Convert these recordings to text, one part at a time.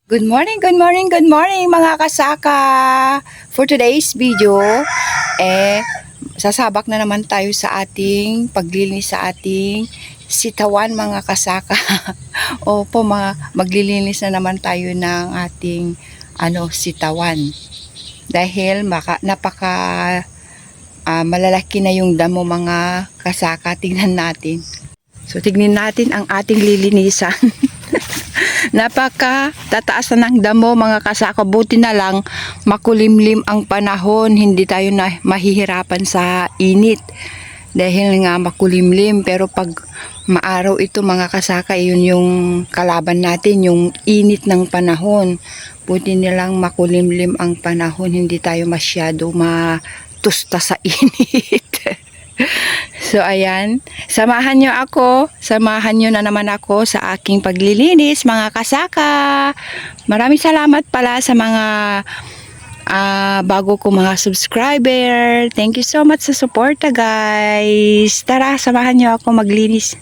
Good morning, good morning, good morning mga kasaka! For today's video, sasabak na naman tayo sa ating paglilinis sa ating sitawan mga kasaka. Opo, maglilinis na naman tayo ng ating sitawan. Dahil malalaki na yung damo mga kasaka. Tingnan natin. So, tignan natin ang ating lilinisan. Napaka tataas na ng damo mga kasaka. Buti na lang makulimlim ang panahon, hindi tayo na mahihirapan sa init dahil nga makulimlim. Pero pag maaraw ito mga kasaka, yun yung kalaban natin, yung init ng panahon. Buti nilang makulimlim ang panahon, hindi tayo masyado matusta sa init. So ayan, samahan nyo na naman ako sa aking paglilinis mga kasaka. Maraming salamat pala sa mga bago ko mga subscriber. Thank you so much sa suporta guys. Tara, samahan nyo ako maglinis.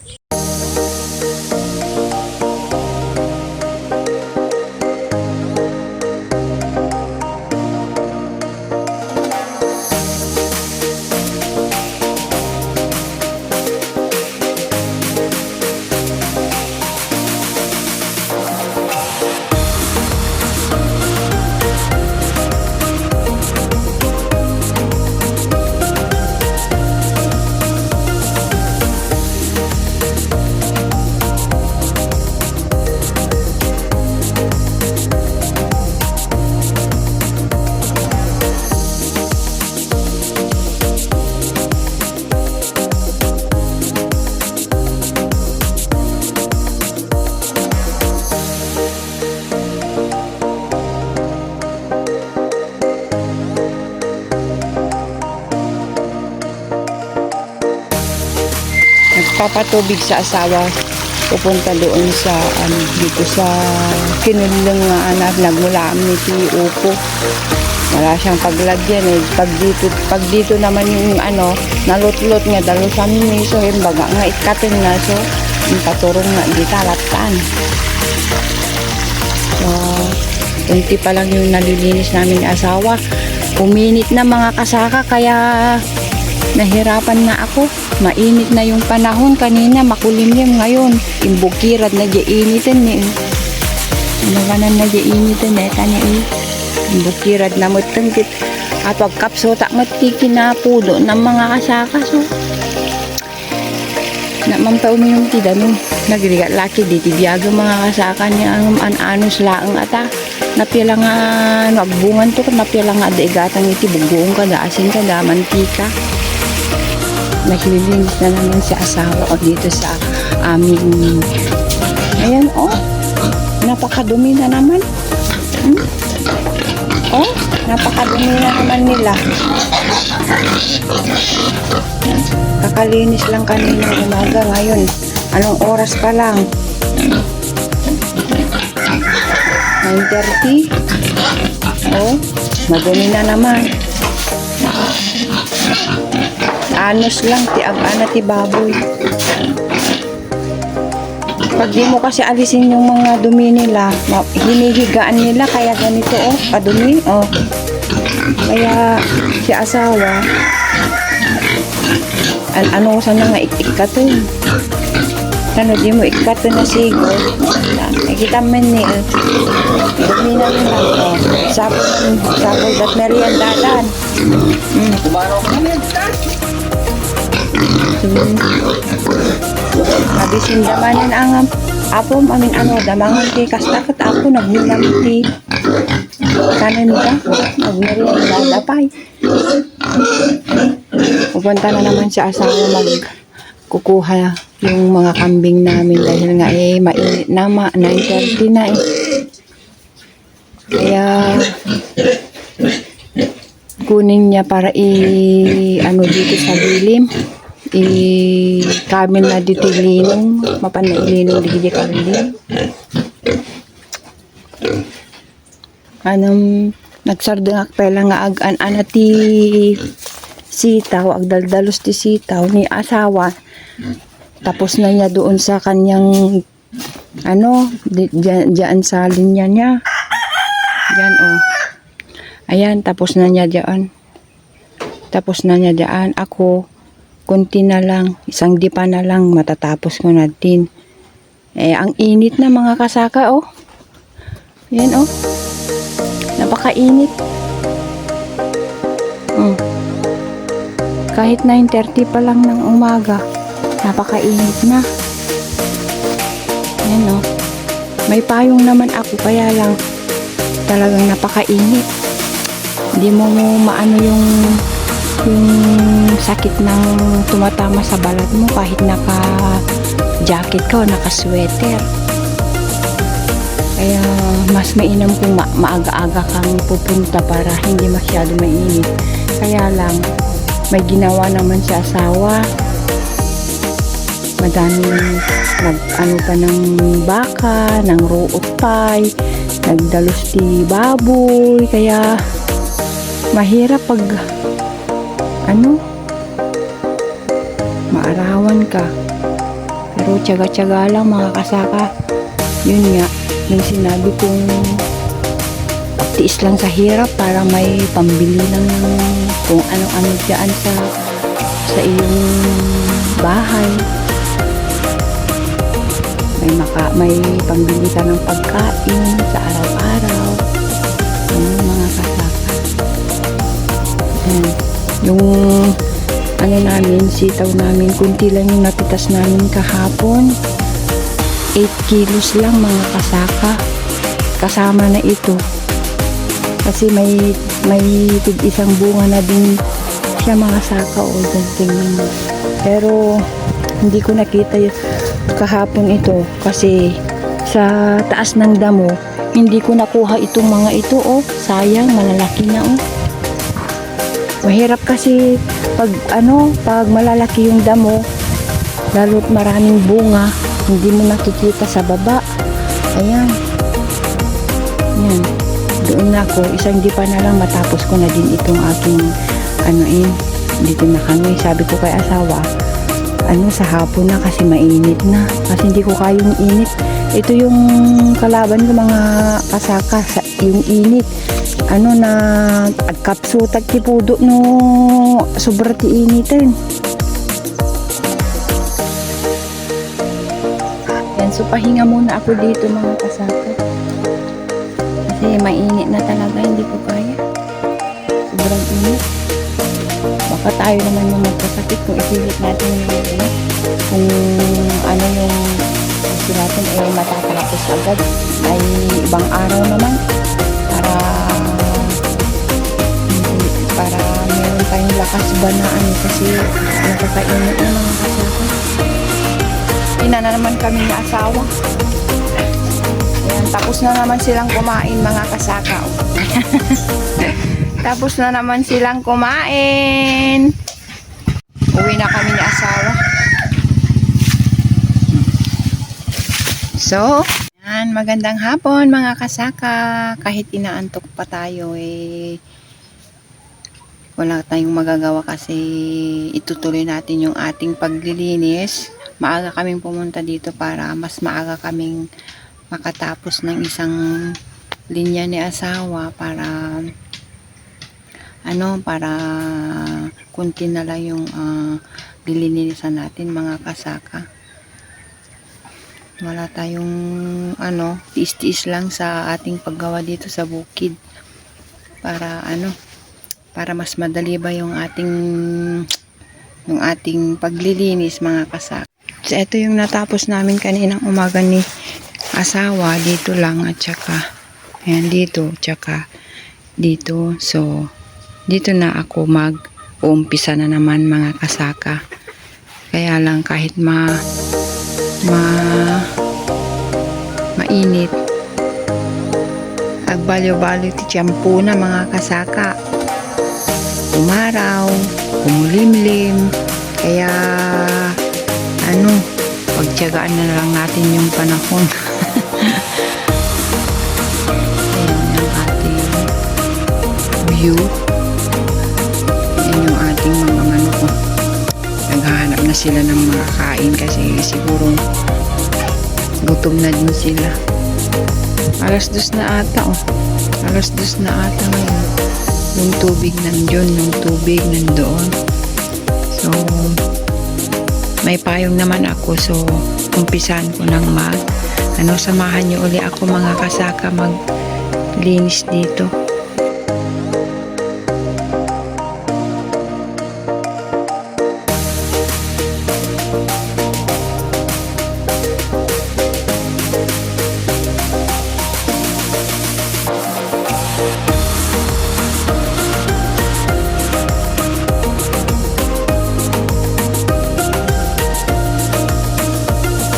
Nagpapatubig sa asawa, pupunta doon sa dito sa kinulang nga anak, nagmula ni Upo. Wala siyang paglagyan pag dito naman yung nalutlot nga dalo sa amin so baga nga ikatin nga so yung paturong nga di talatan. So kunti pa lang yung nalilinis namin ni asawa, uminit na mga kasaka, kaya nahirapan na ako. Mainit na yung panahon, kanina makulimlim, ngayon imbukirad na diinitan ni nawanan na diinitan na tani imbukirad na mutengkit at pagkapso tak matiki na pudo ng mga kasaka. So na mampaw mo yung tidano nagrigat laki diti biyaga mga kasaka niya ang anos laang ata napila nga nagbungan to, napila nga daigatang iti bugoong kada asin kada mantika. Naglilinis na naman si asawa ko dito sa aming ayan napakadumi na naman. Napakadumi na naman nila. Kakalinis lang kanina umaga, ngayon anong oras pa lang? 9:30. Madumi na naman. Anos lang ti baboy. Pag di mo kasi alisin yung mga dumi nila, hinihigaan nila, kaya ganito kadumi. Kaya si asawa sana nga ikato sana di mo ikato na sigod nakikita man ni dumi na lang sabol dat meriendadan. Nabisin damanin ang apom amin damangan ti kastakot ako nagnilang ti kanan ka nagmerienda pay. Pupunta na naman si asawa magkukuha yung mga kambing namin dahil nga mainit na 9:30 na kaya kunin niya para dito sa bilim kamin na dito linong mapanailinong dito kamin nagsardengak pala nga agan ti sitaw agdaldalos ti sitaw ni asawa tapos na niya doon sa kanyang diyan sa linya niya. Yan oh. Ayan, tapos na niya diyan. Tapos na niya diyan. Ako, kunti na lang. Isang dipa na lang. Matatapos ko na din. Eh, ang init na mga kasaka oh. Yan oh. Napakainit. Kahit 9:30 pa lang ng umaga, napakainit na. Yan oh. May payong naman ako, kaya lang talagang napakainit. Hindi mo maano yung sakit ng tumatama sa balat mo kahit naka-jacket ka o naka-sweater. Kaya mas mainam kung maaga-aga kang pupunta para hindi masyado mainit. Kaya lang, may ginawa naman si asawa. Madaming nag-ano pa ng baka, ng ruot pie, nagdalos ti baboy. Kaya mahirap pag maarawan ka. Pero tiyaga-tiyaga lang mga kasaka. Yun nga, yung sinabi kong tiis lang sa hirap para may pambili lang ng kung ano-ano dyan sa iyong bahay. May pambili ka ng pagkain sa araw-araw. Mga kasaka. Yung namin, sitaw namin, kunti lang yung napitas namin kahapon. 8 kilos lang mga kasaka. Kasama na ito. Kasi may tig-isang bunga na din siya mga saka o tingin mo. Pero hindi ko nakita yung kahapon ito kasi sa taas ng damo hindi ko nakuha itong mga ito oh. Sayang, malalaki na oh. Mahirap kasi pag malalaki yung damo, lalo't maraming bunga, hindi mo nakikita sa baba. Ayan. Yan. Doon na ako, isang dipa na lang matapos ko na din itong aking dito na kami. Sabi ko kay asawa, sa hapon na kasi mainit na. Kasi hindi ko kayang init. Ito yung kalaban ko mga kasaka, yung init. Na agkapsutat ti pudo no sobra ti initin. Yan, so pahinga muna ako dito mga kasaka. Kasi mainit na talaga, hindi ko kaya. Sobrang init. Baka tayo naman yung magkasakit kung ipilit natin kung yung gusto natin ay matatapos agad. Ay ibang araw naman para meron tayong lakas ba na kasi nakakainit na mga kasaka. Ina na naman kami ni asawa. Ayan, tapos na naman silang kumain mga kasaka. Tapos na naman silang kumain. Uwi na kami ni asawa. So, yan, magandang hapon mga kasaka. Kahit inaantok pa tayo wala tayong magagawa kasi itutuloy natin yung ating paglilinis. Maaga kaming pumunta dito para mas maaga kaming makatapos ng isang linya ni asawa para kunti na lang yung lilinisan natin mga kasaka. Wala tayong tiis-tiis lang sa ating paggawa dito sa bukid para mas madali ba yung ating paglilinis mga kasaka. So ito yung natapos namin kaninang umaga ni asawa, dito lang at saka ayan dito, tsaka dito. So dito na ako mag-uumpisa na naman mga kasaka. Kaya lang kahit mainit, agbalyo-balyo ti tiyempo na mga kasaka. Umaraw, umulimlim, kaya pagtiyagaan na lang natin yung panahon. Ayan yung ating view. Ayan yung ating mga manok. Naghahanap na sila ng mga kain kasi siguro gutom na din sila. 2:00 na ata, oh. 2:00 na ata ngayon. Yung tubig nandun, yung tubig nandoon. So, may payong naman ako. So, umpisan ko ng samahan niyo uli ako mga kasaka maglinis dito.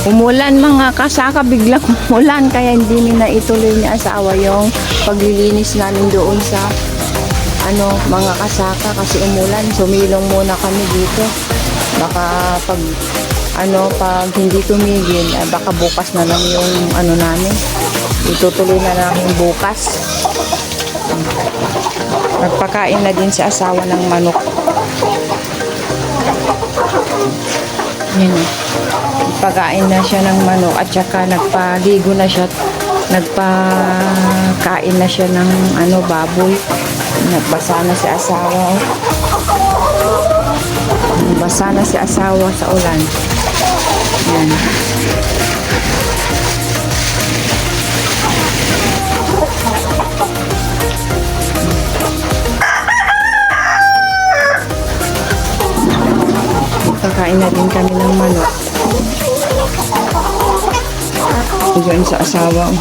Umulan mga kasaka, biglang umulan kaya hindi na ituloy ni asawa yung paglilinis namin doon sa mga kasaka kasi umulan. Sumilong muna kami dito. Baka pag hindi tumigil, baka bukas na lang yung namin. Itutuloy na namin bukas. Nagpakain na din si asawa ng manok. Yan. Nagpakain na siya ng manok at saka nagpaligo na siya, nagpakain na siya ng baboy. Nagbasa na si asawa. Nagbasa na si asawa sa ulan. Yan. Kakain na din kami ng manok. Diyan sa asawa.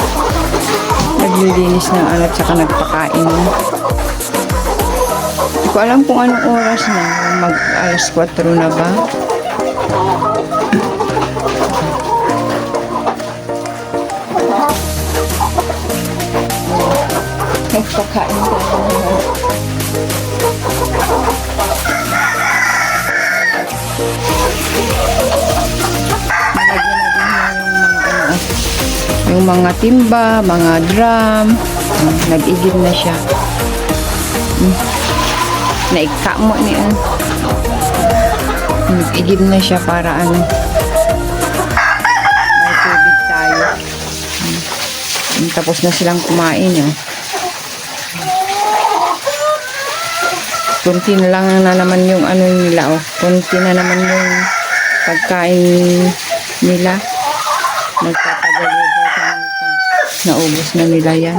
Naglilinis ng at saka nagpakain. Hindi ko alam kung anong oras na. Alas 4 na ba? Nagpakain tayo. Yung mga timba, mga drum, nag-igib na siya. Naika mo niya. Nag-igib na siya para may tubig tayo. Tapos na silang kumain. Kunti na lang na naman yung nila. Kunti na naman yung pagkain nila. Nagpapadalibo naubos na nila yan.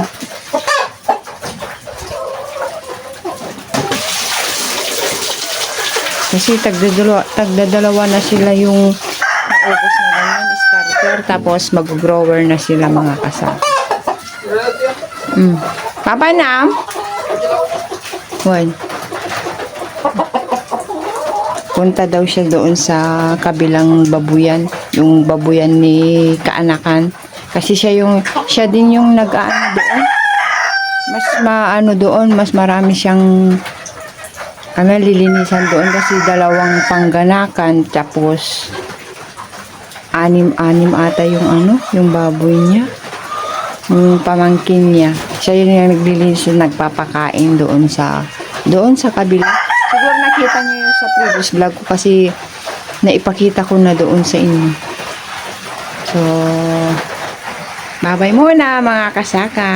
Kasi tagdadalawa na sila yung naubos na ganyan, starter, tapos mag-grower na sila mga kasama. Papa na? Why? Punta daw siya doon sa kabilang babuyan, yung babuyan ni kaanakan. Kasi siya din yung nag-aano doon. Mas doon, mas marami siyang lilinisan doon kasi 2 pangganakan tapos 6 ata yung baboy niya. Yung pamangkin niya. Siya yun yung naglilinis, nagpapakain doon sa kabila. Siguro nakita niyo yun sa previous vlog ko kasi naipakita ko na doon sa inyo. So, bye-bye muna mga kasaka.